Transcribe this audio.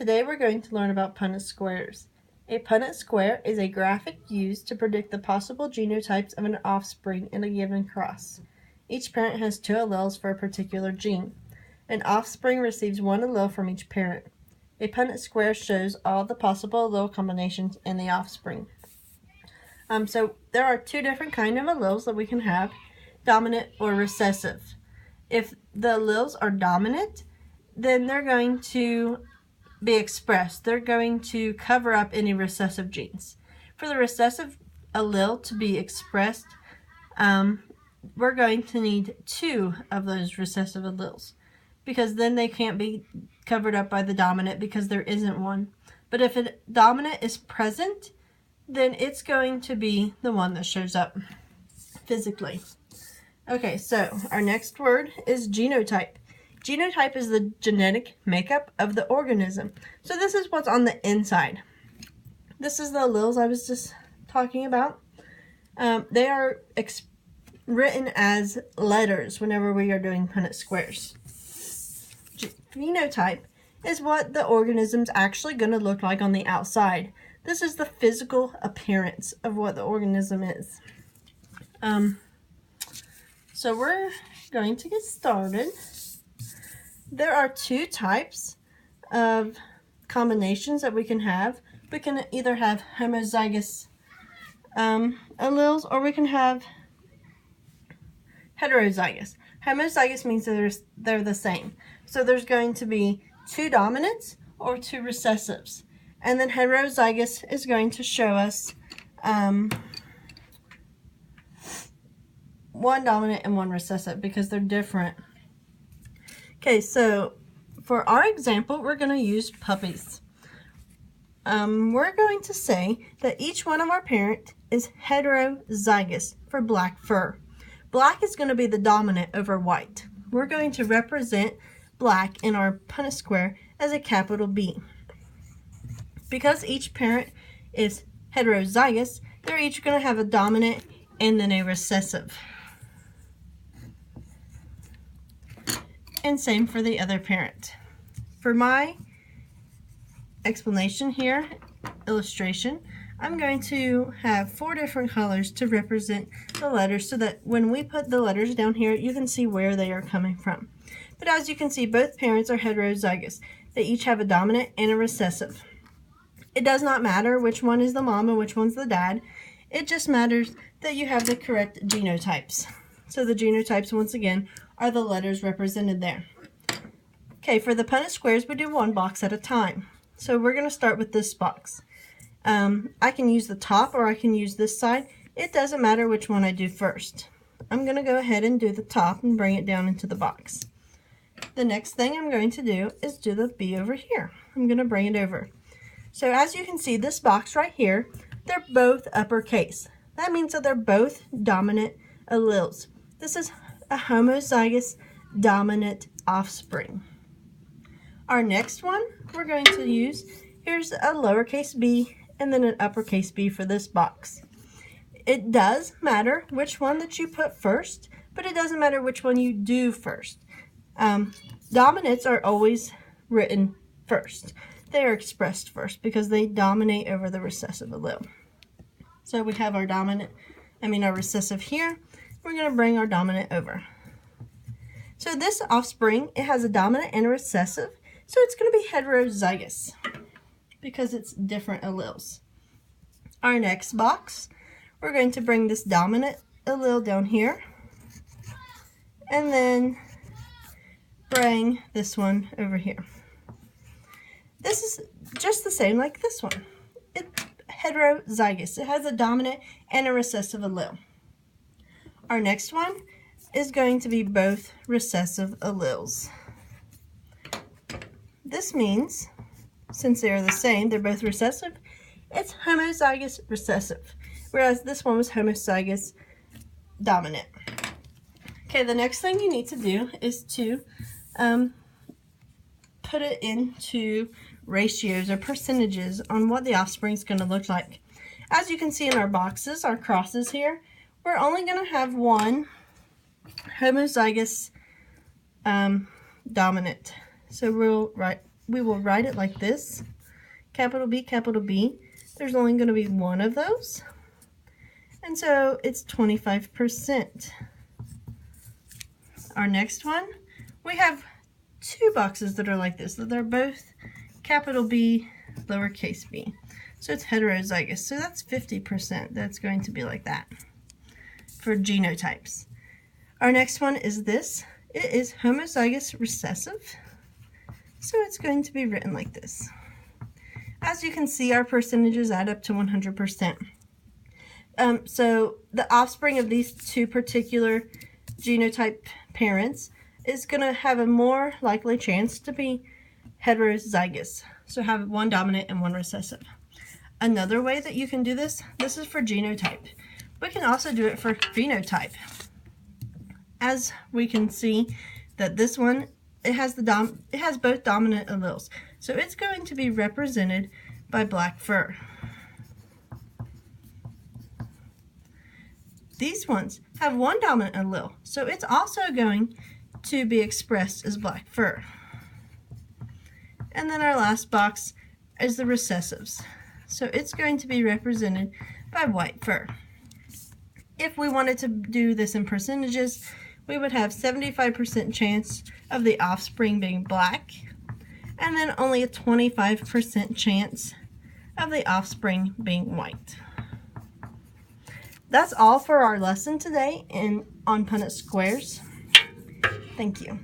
Today we're going to learn about Punnett squares. A Punnett square is a graphic used to predict the possible genotypes of an offspring in a given cross. Each parent has 2 alleles for a particular gene. An offspring receives 1 allele from each parent. A Punnett square shows all the possible allele combinations in the offspring. So there are 2 different kinds of alleles that we can have, dominant or recessive. If the alleles are dominant, then they're going to be expressed. They're going to cover up any recessive genes. For the recessive allele to be expressed, we're going to need 2 of those recessive alleles, because then they can't be covered up by the dominant because there isn't one. But if a dominant is present, then it's going to be the one that shows up physically. Okay, so our next word is genotype. Genotype is the genetic makeup of the organism. So this is what's on the inside. This is the alleles I was just talking about. They are written as letters whenever we are doing Punnett squares. Phenotype is what the organism's actually going to look like on the outside. This is the physical appearance of what the organism is. So we're going to get started. There are 2 types of combinations that we can have. We can either have homozygous alleles, or we can have heterozygous. Homozygous means that they're the same. So there's going to be 2 dominants or 2 recessives. And then heterozygous is going to show us 1 dominant and 1 recessive because they're different. Okay, so for our example, we're going to use puppies. We're going to say that each one of our parents is heterozygous for black fur. Black is going to be the dominant over white. We're going to represent black in our Punnett square as a capital B. Because each parent is heterozygous, they're each going to have a dominant and then a recessive. And same for the other parent. For my explanation here, illustration, I'm going to have 4 different colors to represent the letters so that when we put the letters down here, you can see where they are coming from. But as you can see, both parents are heterozygous. They each have a dominant and a recessive. It does not matter which one is the mom and which one's the dad. It just matters that you have the correct genotypes. So the genotypes, once again, are the letters represented there. Okay, for the Punnett squares, we do 1 box at a time. So we're going to start with this box. I can use the top or I can use this side. It doesn't matter which one I do first. I'm going to go ahead and do the top and bring it down into the box. The next thing I'm going to do is do the B over here. I'm going to bring it over. So as you can see, this box right here, they're both uppercase. That means that they're both dominant alleles. This is a homozygous dominant offspring. Our next one we're going to use, here's a lowercase b and then an uppercase B for this box. It does matter which one that you put first, but it doesn't matter which one you do first. Dominants are always written first. They are expressed first because they dominate over the recessive allele. So we have our our recessive here. We're going to bring our dominant over. So this offspring, it has a dominant and a recessive, so it's going to be heterozygous because it's different alleles. Our next box, we're going to bring this dominant allele down here and then bring this one over here. This is just the same like this one. It's heterozygous. It has a dominant and a recessive allele. Our next one is going to be both recessive alleles. This means, since they are the same, they're both recessive, it's homozygous recessive, whereas this one was homozygous dominant. Okay, the next thing you need to do is to put it into ratios or percentages on what the offspring is going to look like. As you can see in our boxes, our crosses here, we're only going to have 1 homozygous dominant. So we'll we will write it like this, capital B, capital B. There's only going to be one of those, and so it's 25%. Our next one, we have two boxes that are like this, so they're both capital B, lowercase b. So it's heterozygous, so that's 50%. That's going to be like that for genotypes. Our next one is this. It is homozygous recessive, so it's going to be written like this. As you can see, our percentages add up to 100%. So the offspring of these two particular genotype parents is going to have a more likely chance to be heterozygous, so have one dominant and one recessive. Another way that you can do this is for genotype. We can also do it for phenotype. As we can see that this one, it has both dominant alleles, so it's going to be represented by black fur. These ones have one dominant allele, so it's also going to be expressed as black fur. And then our last box is the recessives, so it's going to be represented by white fur. If we wanted to do this in percentages, we would have 75% chance of the offspring being black, and then only a 25% chance of the offspring being white. That's all for our lesson today on Punnett squares. Thank you.